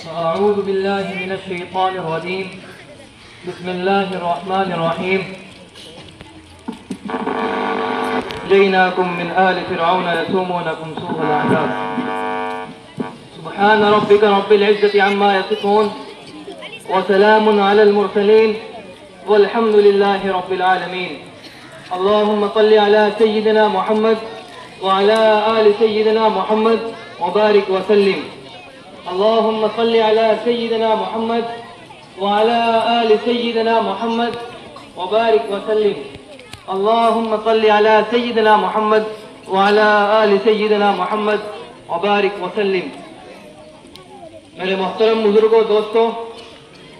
أعوذ بالله من الشيطان الرجيم بسم الله الرحمن الرحيم جئناكم من آل فرعون يسومونكم سوء العذاب سبحان ربك رب العزة عما يصفون وسلام على المرسلين والحمد لله رب العالمين اللهم صل على سيدنا محمد وعلى آل سيدنا محمد وبارك وسلم اللهم صل على سيدنا محمد وعلى آل سيدنا محمد وبارك وسلم اللهم صل على سيدنا محمد وعلى آل سيدنا محمد وبارك وسلم. میرے محترم بزرگوں، دوستوں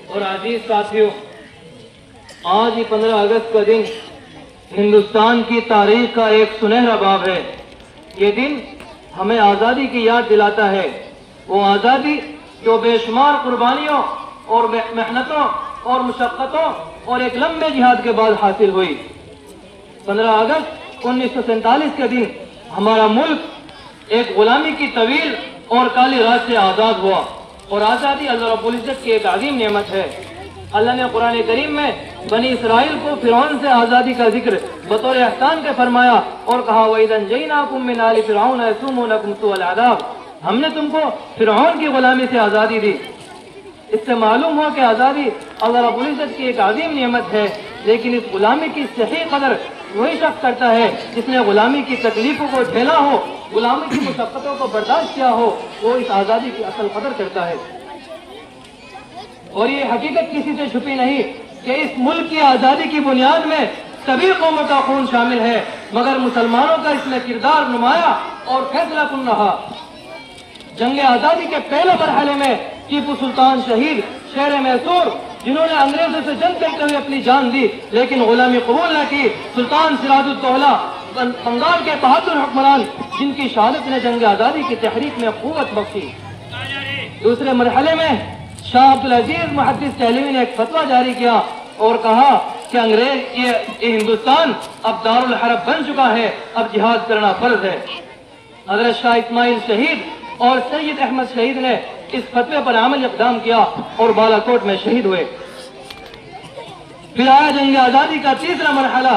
اور عزیز ساتھیوں، آج ہی 15 اگست کا دن ہندوستان کی تاریخ کا ایک سنہرا باب ہے. یہ دن ہمیں آزادی کی یاد دلاتا ہے، وہ آزادی جو بے شمار قربانیوں اور محنتوں اور مشقتوں اور ایک لمبے جہاد کے بعد حاصل ہوئی. 15 اگست 1947 کے دن ہمارا ملک ایک غلامی کی طویل اور کالی رات سے آزاد ہوا، اور آزادی اللہ رب العزت کی ایک عظیم نعمت ہے. اللہ نے قرآن کریم میں بنی اسرائیل کو فرعون سے آزادی کا ذکر بطور احسان کے فرمایا اور کہا وَإِذَا أَنجَيْنَاكُم مِّنْ آلِ فِرْعَوْنَ يَسُومُونَكُمْ سُوءَ الْعَذَابِ. ہم نے تم کو فرعون کی غلامی سے آزادی دی. اس سے معلوم ہو کہ آزادی اللہ رب العزت کی ایک عظیم نعمت ہے، لیکن اس غلامی کی صحیح قدر وہی شخص کرتا ہے جس نے غلامی کی تکلیفوں کو جھیلا ہو، غلامی کی مشقتوں کو برداشت کیا ہو، وہ اس آزادی کی اصل قدر کرتا ہے. اور یہ حقیقت کسی سے چھپی نہیں کہ اس ملک کی آزادی کی بنیاد میں سبھی قوموں کا خون شامل ہے، مگر مسلمانوں کا اس میں کردار نمایاں اور فیصلہ کن رہا. جنگ آزادی کے پہلے مرحلے میں ٹیپو سلطان شہید شیر میسور، جنہوں نے انگریزوں سے جنگ کرتے ہوئے اپنی جان دی لیکن غلامی قبول نہ کی، سلطان سراج الدولہ بنگال کے بہادر حکمران جن کی شہادت نے جنگ آزادی کی تحریک میں قوت بخشی. دوسرے مرحلے میں شاہ عبدالعزیز محدث دہلوی نے ایک فتویٰ جاری کیا اور کہا کہ انگریز یہ ہندوستان اب دارالحرب بن چکا ہے، اب جہاد کرنا فرض ہے. حضرت شاہ اسماعیل شہید اور سید احمد شہید نے اس فتوے پر عمل اقدام کیا اور بالا کوٹ میں شہید ہوئے. پھر آیا جنگ آزادی کا تیسرا مرحلہ،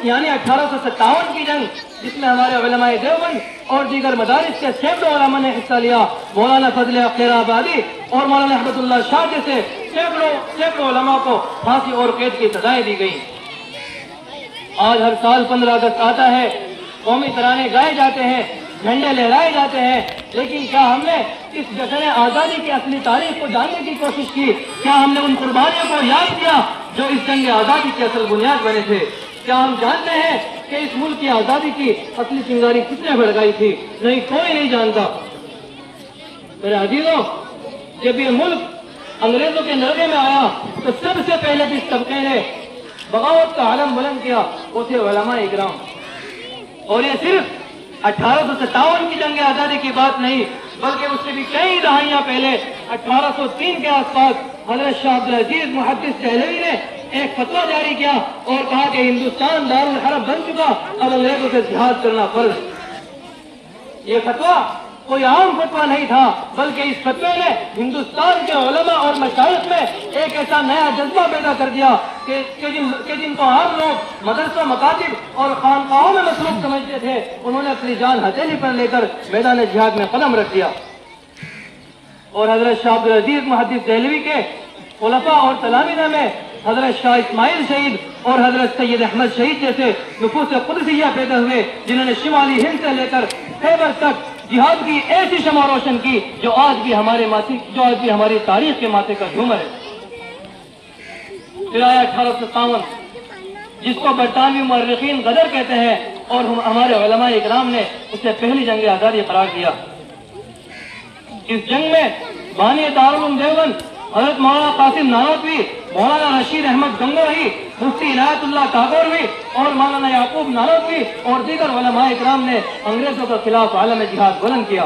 یعنی 1857 کی جنگ، جس میں ہمارے علماء دیوبند اور دیگر مدارس کے سینکڑوں علماء نے حصہ لیا. مولانا فضل خیر آبادی اور مولانا احمد اللہ شاہ جیسے سینکڑوں علماء کو پھانسی اور قید کی سزائیں دی گئی. آج ہر سال 15 اگست آتا ہے، قومی ترانے گائے جاتے ہیں، جھنڈے لہرائے جاتے ہیں، لیکن کیا ہم نے اس جشن آزادی کی اصلی تاریخ کو جاننے کی کوشش کی؟ کیا ہم نے ان قربانیوں کو یاد کیا جو اس جنگ آزادی کی اصل بنیاد بنے تھے؟ کیا ہم جانتے ہیں کہ اس ملک کی آزادی کی اصلی چنگاری کس نے بھڑکائی تھی؟ نہیں، کوئی نہیں جانتا. میرے عزیزوں، جب یہ ملک انگریزوں کے نرغے میں آیا تو سب سے پہلے جس طبقے نے بغاوت کا علم بلند کیا وہ تھے علماء اکرام. اور یہ صرف 1857 کی جنگ آزادی کی بات نہیں، بلکہ اس سے بھی کئی دہائیاں پہلے 1803 کے آس پاس حضرت شاہ عبدالعزیز محدث دہلوی نے ایک فتویٰ جاری کیا اور کہا کہ ہندوستان دارالحرب بن چکا، اب انگریزوں سے جہاد کرنا فرض. یہ فتویٰ کوئی عام فتویٰ نہیں تھا، بلکہ اس فتوے نے ہندوستان کے علماء اور مشائخ میں ایک ایسا نیا جذبہ پیدا کر دیا کہ جن کو عام لوگ مدرسوں، مکاتب اور خانقاہوں میں مصروف سمجھتے تھے، انہوں نے اپنی جان ہتھیلی پر لے کر میدان جہاد میں قدم رکھ دیا. اور حضرت شاہ عبدالعزیز محدث دہلوی کے خلفاء اور تلامذہ میں حضرت شاہ اسماعیل شہید اور حضرت سید احمد شہید جیسے نفوس قدسیہ پیدا ہوئے، جنہوں نے شمالی ہند سے لے کر خیبر تک جہاد کی ایسی شمع روشن کی جو آج بھی ہماری تاریخ کے ماتھے کا جھومر ہے. پھر آیا 1857، جس کو برطانوی مورخین غدر کہتے ہیں، اور ہمارے علماء اکرام نے اسے پہلی جنگ آزادی قرار دیا. اس جنگ میں بانی دارالعلوم دیوبند حضرت مولانا قاسم نانوتوی، مولانا رشید احمد گنگوہی، مفتی عنایت اللہ تاگوروی اور مولانا یعقوب نانوتوی اور دیگر علماء اکرام نے انگریزوں کے خلاف عالم جہاد بلند کیا.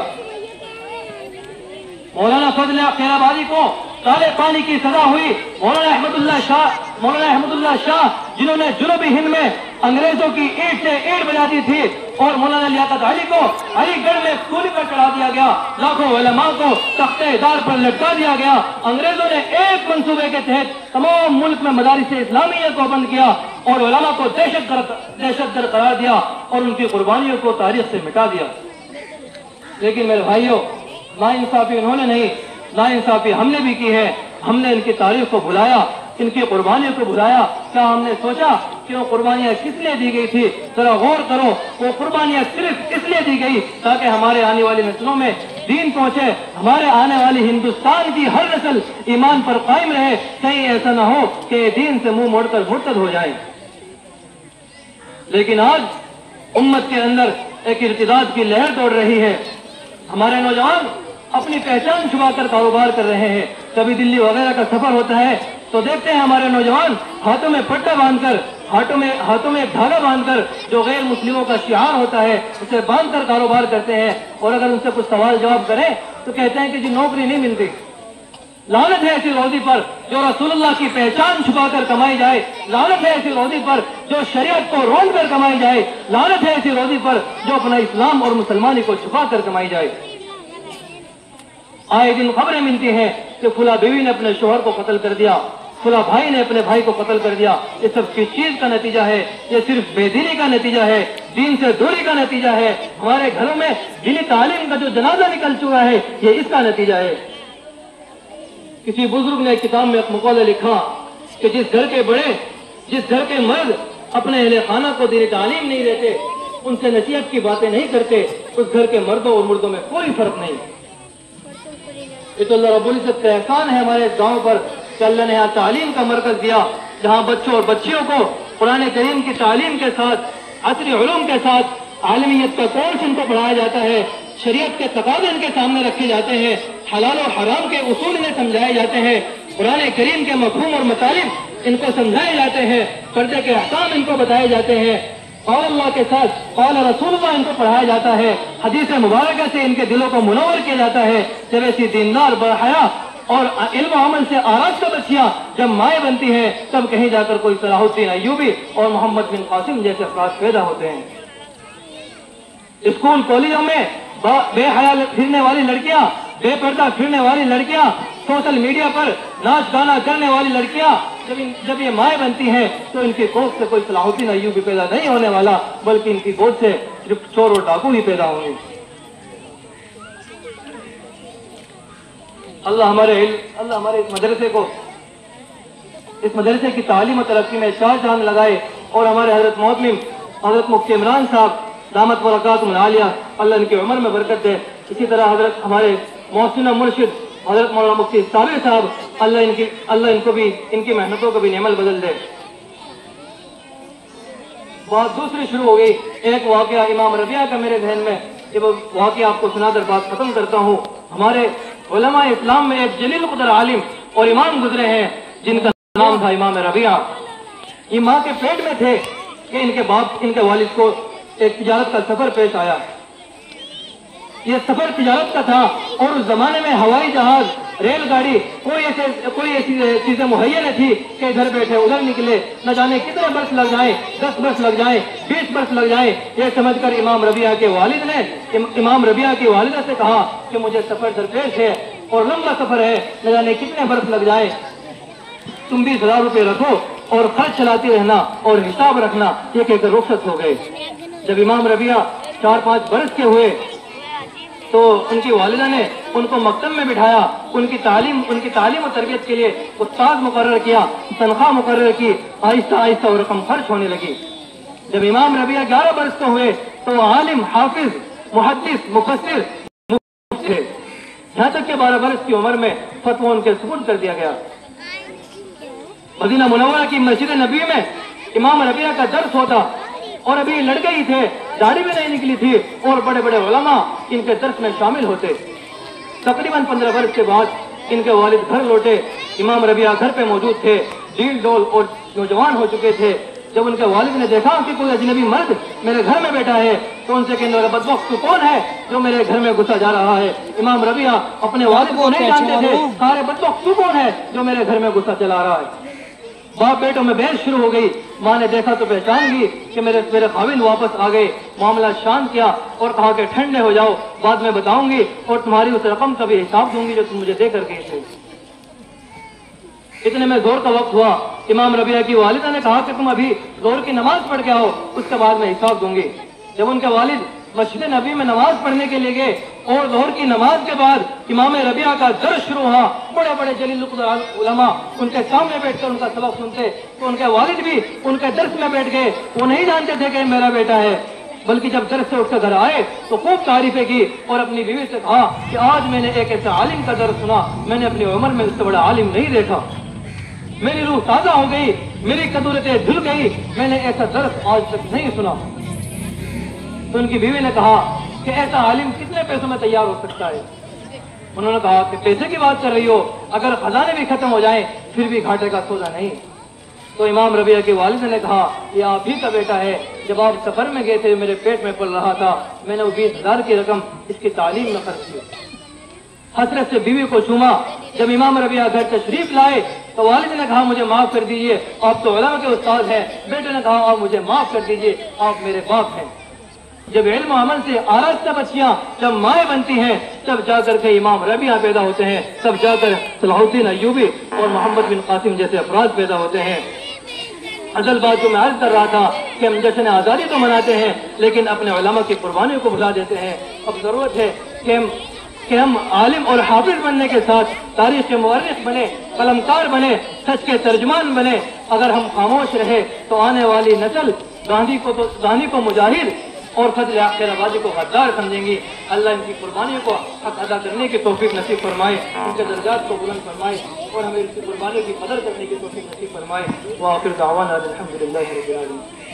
مولانا فضل خیر آبادی کو کالے پانی کی سزا ہوئی. مولانا احمد اللہ شاہ جنہوں نے جنوبی ہند میں انگریزوں کی اینٹ سے اینٹ بجا دی تھی، اور مولانا لیاقت علی کو علی گڑھ میں سولی پر چڑھا دیا گیا، لاکھوں علماء کو تختے دار پر لٹکا دیا گیا۔ انگریزوں نے ایک منصوبے کے تحت تمام ملک میں مدارس اسلامیہ کو بند کیا اور علماء کو دہشت گرد قرار دیا اور ان کی قربانیوں کو تاریخ سے مٹا دیا۔ لیکن میرے بھائیوں، نا انصافی انہوں نے نہیں، نا انصافی ہم نے بھی کی ہے۔ ہم نے ان کی تاریخ کو بھلایا، ان کی قربانیوں کو بھلایا۔ کیا ہم نے سوچا کہ وہ قربانیاں کس لیے دی گئی تھی؟ ذرا غور کرو، وہ قربانیاں صرف اس لیے دی گئی تاکہ ہمارے آنے والی نسلوں میں دین پہنچے، ہمارے آنے والی ہندوستان کی ہر نسل ایمان پر قائم رہے، کہیں ایسا نہ ہو کہ دین سے منہ موڑ کر مرتد ہو جائے۔ لیکن آج امت کے اندر ایک ارتداد کی لہر دوڑ رہی ہے۔ ہمارے نوجوان اپنی پہچان چھپا کر کاروبار کر رہے ہیں۔ کبھی دلی وغیرہ کا سفر ہوتا ہے تو دیکھتے ہیں ہمارے نوجوان ہاتھوں میں پٹا باندھ کر، ہاتھوں میں ایک دھاگا باندھ کر جو غیر مسلموں کا شعار ہوتا ہے اسے باندھ کر کاروبار کرتے ہیں، اور اگر ان سے کچھ سوال جواب کریں تو کہتے ہیں کہ جی نوکری نہیں ملتی۔ لعنت ہے ایسی روزی پر جو رسول اللہ کی پہچان چھپا کر کمائی جائے، لعنت ہے ایسی روزی پر جو شریعت کو رونڈ کر کمائی جائے، لعنت ہے ایسی روزی پر جو اپنا اسلام اور مسلمانی کو چھپا کر کمائی جائے۔ آئے دن خبریں ملتی ہیں کہ فلاں بیوی نے اپنے شوہر کو قتل کر دیا، فلاں بھائی نے اپنے بھائی کو قتل کر دیا۔ یہ سب کس چیز کا نتیجہ ہے؟ یہ صرف بے دینی کا نتیجہ ہے، دین سے دوری کا نتیجہ ہے۔ ہمارے گھروں میں دینی تعلیم کا جو جنازہ نکل چکا ہے یہ اس کا نتیجہ ہے۔ کسی بزرگ نے ایک کتاب میں ایک مقولہ لکھا کہ جس گھر کے بڑے، جس گھر کے مرد اپنے اہل خانہ کو دینی تعلیم نہیں دیتے، ان سے نصیحت کی باتیں نہیں کرتے، اس گھر کے مردوں اور مردوں میں کوئی فرق نہیں۔ یہ تو اللہ رب العزت کا احسان ہے ہمارے گاؤں پر کہ اللہ نے یہاں تعلیم کا مرکز دیا، جہاں بچوں اور بچیوں کو قرآن کریم کی تعلیم کے ساتھ، عصری علوم کے ساتھ عالمیت کا کورس ان کو پڑھایا جاتا ہے، شریعت کے تقاضے ان کے سامنے رکھے جاتے ہیں، حلال و حرام کے اصول انہیں سمجھائے جاتے ہیں، قرآن کریم کے مفہوم اور مطالب ان کو سمجھائے جاتے ہیں، پردے کے احکام ان کو بتائے جاتے ہیں، قول اللہ کے ساتھ قول رسول اللہ ان کو پڑھایا جاتا ہے، حدیث مبارکہ سے ان کے دلوں کو منور کیا جاتا ہے۔ جب ایسی دیندار برحیا اور علم و عمل سے آراستہ بچیاں جب مائیں بنتی ہیں تب کہیں جا کر کوئی صلاح الدین ایوبی اور محمد بن قاسم جیسے افراد پیدا ہوتے ہیں۔ اسکول کالجوں میں بے حیا پھرنے والی لڑکیاں، بے پردہ پھرنے والی لڑکیاں، سوشل میڈیا پر ناچ گانا کرنے والی لڑکیاں جب یہ مائیں بنتی ہیں تو ان کی گود سے کوئی صلاح الدین ایوبی پیدا نہیں ہونے والا، بلکہ ان کی گود سے صرف چور اور ڈاکو ہی پیدا ہوں گے۔ اللہ ہمارے اس مدرسے کو، اس مدرسے کی تعلیم و ترقی میں چار چاند لگائے، اور ہمارے حضرت محتمم حضرت مفتی عمران صاحب دامت برکاتہم العالیہ اللہ ان کی عمر میں برکت دے۔ اسی طرح حضرت ہمارے محسن مرشد حضرت مولانا مفتی صابر صاحب اللہ ان کو بھی، ان کی محنتوں کو بھی نعمت بدل دے۔ بات دوسری شروع ہو گئی، ایک واقعہ امام ربیعہ کا میرے ذہن میں، یہ وہ واقعہ آپ کو سنا کر بات ختم کرتا ہوں۔ ہمارے علماء اسلام میں ایک جلیل قدر عالم اور امام گزرے ہیں جن کا نام تھا امام ربیعہ۔ یہ ماں کے پیٹ میں تھے کہ ان کے والد کو ایک تجارت کا سفر پیش آیا۔ یہ سفر تجارت کا تھا، اور اس زمانے میں ہوائی جہاز، ریل گاڑی، کوئی ایسی چیزیں مہیا نہ تھی کہ ادھر بیٹھے ادھر نکلے، نہ جانے کتنے برس لگ جائیں، 10 برس لگ جائیں، 20 برس لگ جائیں۔ یہ سمجھ کر امام ربیعہ کے والد نے امام ربیعہ کی والدہ سے کہا کہ مجھے سفر درپیش ہے اور لمبا سفر ہے، نہ جانے کتنے برس لگ جائیں، تم 20,000 روپے رکھو اور خرچ چلاتی رہنا اور حساب رکھنا۔ یہ کہہ کر رخصت ہو گئے۔ جب امام ربیعہ 4-5 برس کے ہوئے تو ان کی والدہ نے ان کو مکتب میں بٹھایا، ان کی تعلیم و تربیت کے لیے استاد مقرر کیا، تنخواہ مقرر کی، آہستہ آہستہ وہ رقم خرچ ہونے لگی۔ جب امام ربیعہ 11 برس کے ہوئے تو عالم، حافظ، محدث، مفسر تھے، یہاں تک کہ 12 برس کی عمر میں فتویٰ ان کے سپرد کر دیا گیا۔ مدینہ منورہ کی مسجد نبی میں امام ربیعہ کا درس ہوتا، اور ابھی لڑکے ہی تھے، داڑھی بھی نہیں نکلی تھی، اور بڑے بڑے علماء ان کے درس میں شامل ہوتے۔ تقریباً 15 برس کے بعد ان کے والد گھر لوٹے، امام ربیعہ گھر پہ موجود تھے، ڈھیل ڈول اور نوجوان ہو چکے تھے۔ جب ان کے والد نے دیکھا کہ کوئی اجنبی مرد میرے گھر میں بیٹھا ہے تو ان سے کہنے لگا بدبخت تو کون ہے جو میرے گھر میں گھسا جا رہا ہے؟ امام ربیعہ اپنے والد کو نہیں جانتے تھے، سارے بدبخت تو کون ہے جو میرے گھر میں گھسا چلا رہا ہے؟ باپ بیٹوں میں بحث شروع ہو گئی. ماں نے دیکھا تو پہچان گئی کہ میرے خاوند واپس آ گئے. معاملہ شانت کیا اور کہا کہ ٹھنڈے ہو جاؤ, بعد میں بتاؤں گی اور تمہاری اس رقم کا بھی حساب دوں گی جو تم مجھے دے کر گئے تھے. اتنے میں زور کا وقت ہوا. امام ربیعہ کی والدہ نے کہا کہ تم ابھی زور کی نماز پڑھ کے آؤ, اس کے بعد میں حساب دوں گی. جب ان کے والد مسجد نبی میں نماز پڑھنے کے لیے گئے اور ظہر کی نماز کے بعد امام ربیعہ کا درس شروع ہوا, بڑے بڑے جلیل علماء ان کے سامنے بیٹھ کر ان کا سبق سنتے, تو ان کے والد بھی ان کے درس میں بیٹھ گئے. وہ نہیں جانتے تھے کہ میرا بیٹا ہے, بلکہ جب درس سے اٹھ کر گھر آئے تو خوب تعریفیں کی اور اپنی بیوی سے کہا کہ آج میں نے ایک ایسا عالم کا درس سنا, میں نے اپنی عمر میں اس سے بڑا عالم نہیں دیکھا. میری روح تازہ ہو گئی, میری قدرتیں دھل گئی, میں نے ایسا درس آج تک نہیں سنا. تو ان کی بیوی نے کہا کہ ایسا عالم کتنے پیسوں میں تیار ہو سکتا ہے؟ انہوں نے کہا کہ پیسے کی بات کر رہی ہو, اگر خزانے بھی ختم ہو جائیں پھر بھی گھاٹے کا سودا نہیں. تو امام ربیعہ کے والد نے کہا یہ آپ ہی کا بیٹا ہے, جب آپ سفر میں گئے تھے میرے پیٹ میں پل رہا تھا, میں نے وہ 20,000 کی رقم اس کی تعلیم میں خرچ کی. حسرت سے بیوی کو چوما. جب امام ربیعہ گھر تشریف لائے تو والد نے کہا مجھے معاف کر دیجئے, آپ تو علماء کے استاد ہیں. بیٹے نے کہا آپ مجھے معاف کر دیجئے, آپ میرے باپ ہیں. جب علم و عمل سے آراستہ بچیاں جب مائیں بنتی ہیں تب جا کر کے امام ربیعہ پیدا ہوتے ہیں, تب جا کر صلاح الدین ایوبی اور محمد بن قاسم جیسے افراد پیدا ہوتے ہیں. اصل بات جو میں عرض کر رہا تھا کہ ہم جشن آزادی تو مناتے ہیں لیکن اپنے علماء کی قربانیوں کو بھلا دیتے ہیں. اب ضرورت ہے کہ ہم عالم اور حافظ بننے کے ساتھ تاریخ کے مورخ بنے, قلمکار بنے, سچ کے ترجمان بنے. اگر ہم خاموش رہے تو آنے والی نسل گاندھی کو مجاہد اور فضل آخر آبادی کو غدار سمجھیں گی. اللہ ان کی قربانیوں کو حق ادا کرنے کی توفیق نصیب فرمائے, ان کے درجات کو بلند فرمائے اور ہمیں ان کی قربانیوں کی قدر کرنے کی توفیق نصیب فرمائے. وآخر دعوانا الحمدللہ رب العالمین.